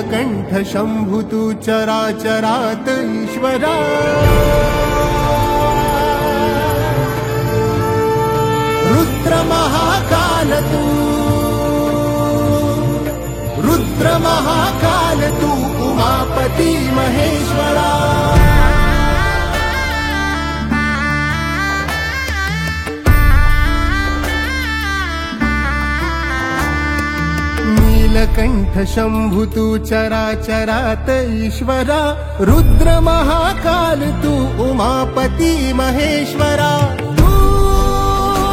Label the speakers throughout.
Speaker 1: नीलकंठ शंभु तू चराचरात ईश्वरा। रुद्र महाकाल तू, रुद्र महाकाल तू उमापती महेश्वरा। नीलकंठ शंभु तू चराचरात ईश्वरा। रुद्र महाकाल तू उमापती महेश्वरा। तू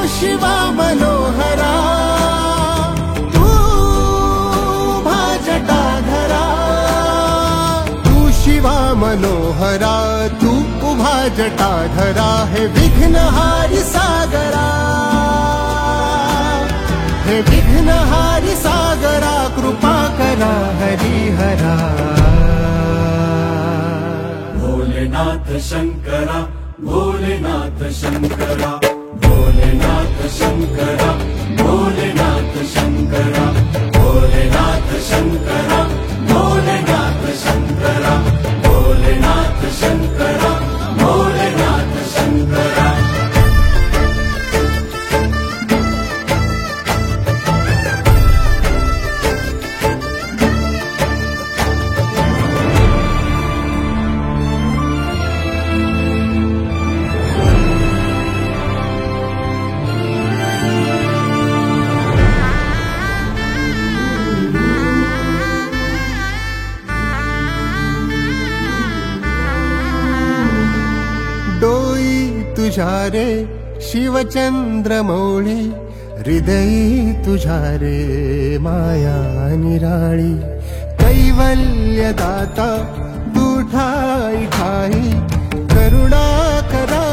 Speaker 1: शिवा मनोहरा, तू भाजटाधरा। तू शिवा मनोहरा, तू उभा जटाधरा। हे विघ्नहारी सागरा, हे विघ्नहारी सागरा, कृपा करा हरिहरा।
Speaker 2: भोलेनाथ शंकरा, भोलेनाथ शंकरा, भोलेनाथ शंकरा, भोलेनाथ शंकरा, भोलेनाथ शंकरा, भोलेनाथ शंकरा, भोलेनाथ शंकरा, भोलेनाथ शंकरा।
Speaker 1: डोई तुझा रे शिवचंद्रमौळी, हृदयी तुझा रे माया निराळी। कैवल्यदाता तू ठाई ठाई, करुणा करा,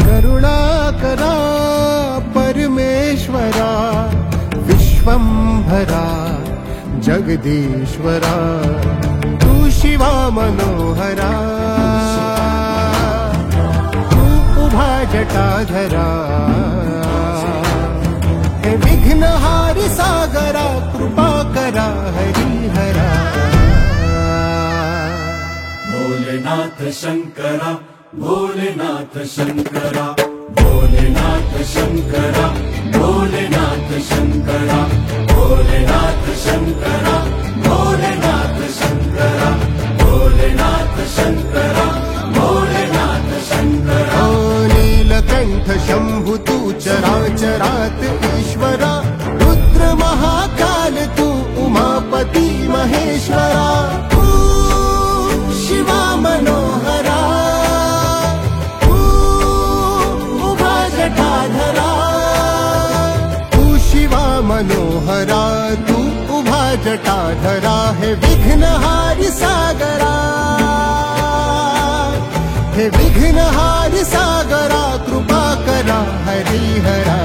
Speaker 1: करुणा करा परमेश्वरा। विश्वंभरा जगदीश्वरा, तू शिवा मनोहरा, तू उभा जटाधरा। हे विघ्नहारी सागरा, कृपा करा हरिहरा।
Speaker 2: भोलेनाथ शंकरा, भोलेनाथ शंकरा, भोलेनाथ शंकरा, भोलेनाथ शंकरा, भोलेनाथ शंकरा, भोलेनाथ शंकरा, भोलेनाथ शंकरा, भोलेनाथ शंकरा।
Speaker 1: ओ नीलकंठ शंभु तू चराचरात ईश्वरा। रुद्र महाकाल तू उमापती महेश्वरा। तू शिवा मनोहरा, तू उभा जटाधरा। तू शिवा मनोहरा, तू उभा जटाधरा। हे विघ्नहारी सागरा, हे विघ्नहारी सागरा, कृपा करा हरिहरा।